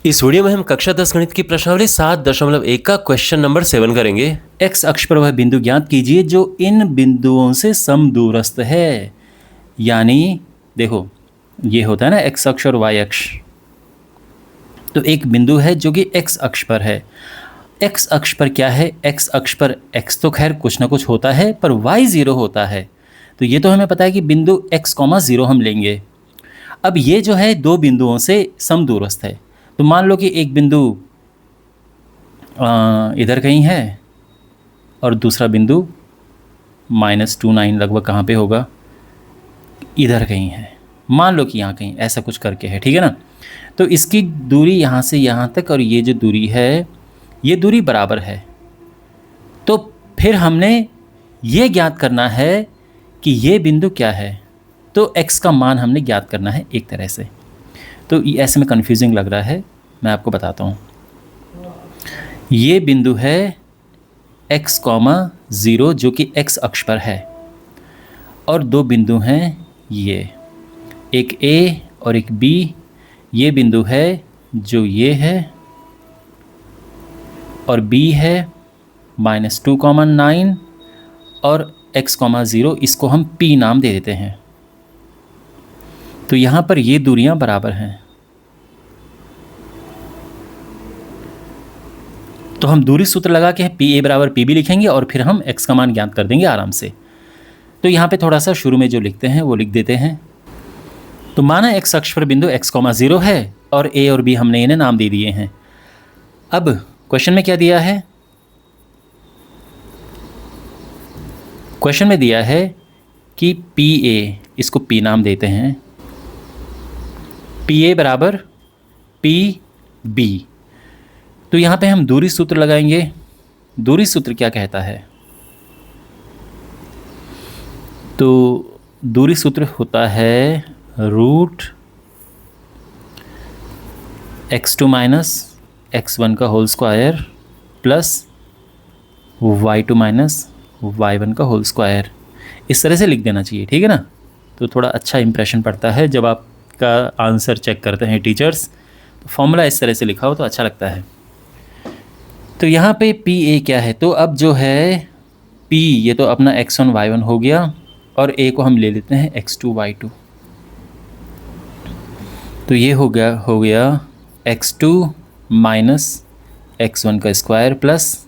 इस वीडियो में हम कक्षा 10 गणित की प्रश्नावली 7.1 का क्वेश्चन नंबर 7 करेंगे। एक्स अक्ष पर वह बिंदु ज्ञात कीजिए जो इन बिंदुओं से समदूरस्थ है। यानी देखो, ये होता है ना एक्स अक्ष और वाई अक्ष। तो एक बिंदु है जो कि एक्स अक्ष पर है। एक्स अक्ष पर क्या है? एक्स अक्ष पर एक्स तो खैर कुछ ना कुछ होता है, पर वाई 0 होता है। तो ये तो हमें पता है कि बिंदु x, 0 हम लेंगे। अब ये जो है दो बिंदुओं से समदूरस्थ है। तो मान लो कि एक बिंदु इधर कहीं है और दूसरा बिंदु -29 लगभग कहाँ पे होगा, इधर कहीं है। मान लो कि यहाँ कहीं ऐसा कुछ करके है, ठीक है ना। तो इसकी दूरी यहाँ से यहाँ तक और ये जो दूरी है, ये दूरी बराबर है। तो फिर हमने ये ज्ञात करना है कि ये बिंदु क्या है। तो x का मान हमने ज्ञात करना है एक तरह से। तो ऐसे में कन्फ्यूजिंग लग रहा है, मैं आपको बताता हूँ। ये बिंदु है x, 0 जो कि x अक्ष पर है, और दो बिंदु हैं ये, एक a और एक b। ये बिंदु है जो ये है और b है -2, 9 और x, 0, इसको हम p नाम दे देते हैं। तो यहाँ पर ये दूरियां बराबर हैं। तो हम दूरी सूत्र लगा के पी ए बराबर पी बी लिखेंगे और फिर हम x का मान ज्ञात कर देंगे आराम से। तो यहाँ पे थोड़ा सा शुरू में जो लिखते हैं वो लिख देते हैं। तो माना x अक्ष पर बिंदु x, 0 है और a और b हमने इन्हें नाम दे दिए हैं। अब क्वेश्चन में क्या दिया है? क्वेश्चन में दिया है कि पी ए, इसको p नाम देते हैं, पी ए बराबर पी बी। तो यहाँ पे हम दूरी सूत्र लगाएंगे। दूरी सूत्र क्या कहता है? तो दूरी सूत्र होता है √x2 - x1 का whole square plus y2 - y1 का होल स्क्वायर। इस तरह से लिख देना चाहिए, ठीक है ना। तो थोड़ा अच्छा इंप्रेशन पड़ता है जब आपका आंसर चेक करते हैं टीचर्स। तो फॉर्मूला इस तरह से लिखा हो तो अच्छा लगता है। तो यहाँ पे पी ए क्या है? तो अब जो है पी, ये तो अपना x1 y1 हो गया और a को हम ले लेते हैं x2 y2। तो ये हो गया x2 - x1 का स्क्वायर प्लस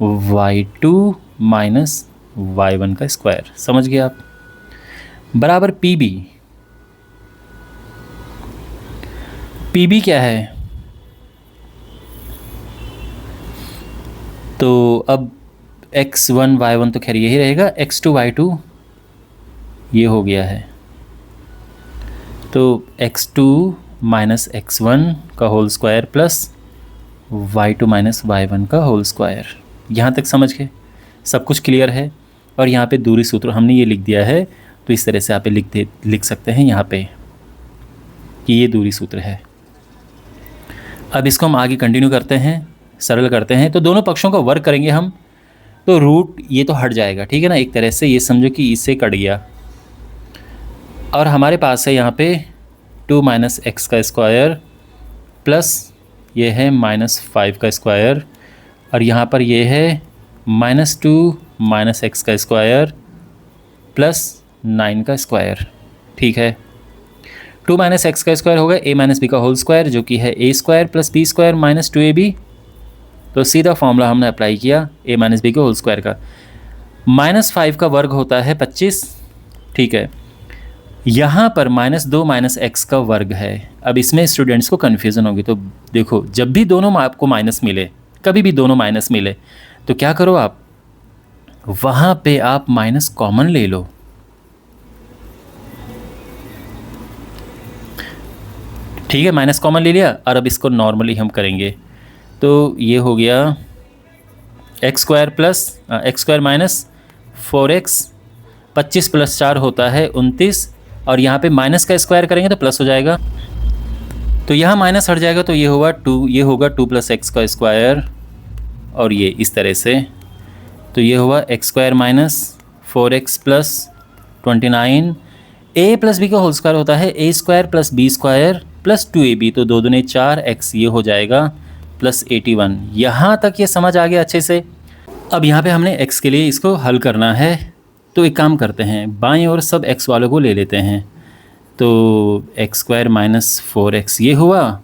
y2 - y1 का स्क्वायर। समझ गए आप? बराबर पी बी। पी बी क्या है? तो अब x1 y1 तो खैर यही रहेगा, x2 y2 ये हो गया है। तो x2 - x1 का whole square plus y2 - y1 का होल स्क्वायर। यहाँ तक समझ गए? सब कुछ क्लियर है। और यहाँ पे दूरी सूत्र हमने ये लिख दिया है। तो इस तरह से आप लिख सकते हैं यहाँ पे कि ये दूरी सूत्र है। अब इसको हम आगे कंटिन्यू करते हैं, सरल करते हैं। तो दोनों पक्षों का वर्ग करेंगे हम। तो रूट ये तो हट जाएगा, ठीक है ना। एक तरह से ये समझो कि इससे कट गया और हमारे पास है यहाँ पे 2 - x का स्क्वायर प्लस ये है -5 का स्क्वायर, और यहाँ पर ये है -2 - x का स्क्वायर प्लस 9 का स्क्वायर, ठीक है। 2 - x का स्क्वायर होगा a - b का होल स्क्वायर जो कि है a square plus b square - 2ab। तो सीधा फॉर्मूला हमने अप्लाई किया a - b के होल स्क्वायर का। -5 का वर्ग होता है 25, ठीक है। यहाँ पर -2 - x का वर्ग है। अब इसमें स्टूडेंट्स को कन्फ्यूज़न होगी। तो देखो, जब भी दोनों आपको माइनस मिले, कभी भी दोनों माइनस मिले, तो क्या करो आप, वहाँ पे आप माइनस कॉमन ले लो। ठीक है, माइनस कॉमन ले लिया और अब इसको नॉर्मली हम करेंगे। तो ये हो गया x स्क्वायर माइनस 4x, 25 + 4 होता है 29, और यहाँ पे माइनस का स्क्वायर करेंगे तो प्लस हो जाएगा। तो यहाँ माइनस हट जाएगा तो ये होगा 2, ये होगा 2 + x का स्क्वायर, और ये इस तरह से। तो ये हुआ x square - 4x + 29। a + b का होल स्क्वायर होता है a square + b square plus 2ab, तो 2 दूने 4, x ये हो जाएगा प्लस 81। यहाँ तक ये समझ आ गया अच्छे से। अब यहाँ पे हमने x के लिए इसको हल करना है, तो एक काम करते हैं, बाएं ओर सब x वालों को ले लेते हैं। तो x² माइनस 4x ये हुआ,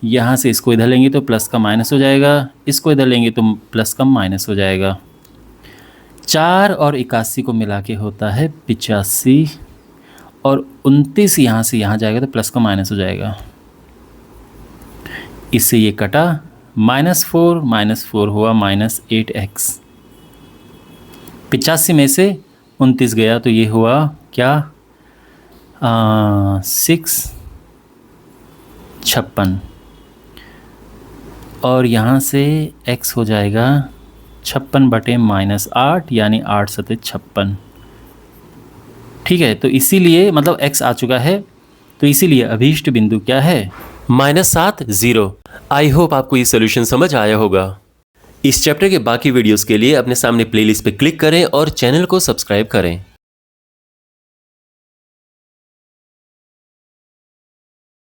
यहाँ से इसको इधर लेंगे तो प्लस का माइनस हो जाएगा, इसको इधर लेंगे तो प्लस का माइनस हो जाएगा। 4 और 81 को मिला के होता है 85, और 29 यहाँ से यहाँ जाएगा तो प्लस का माइनस हो जाएगा। इससे ये कटा, -4 हुआ -8x। 85 में से 29 गया तो ये हुआ क्या, 56। और यहाँ से x हो जाएगा 56/-8 यानी 8 सते 56। ठीक है, तो इसीलिए मतलब x आ चुका है, तो इसीलिए अभीष्ट बिंदु क्या है, -7 0। आई होप आपको ये सोल्यूशन समझ आया होगा। इस चैप्टर के बाकी वीडियोस के लिए अपने सामने प्लेलिस्ट पे क्लिक करें और चैनल को सब्सक्राइब करें।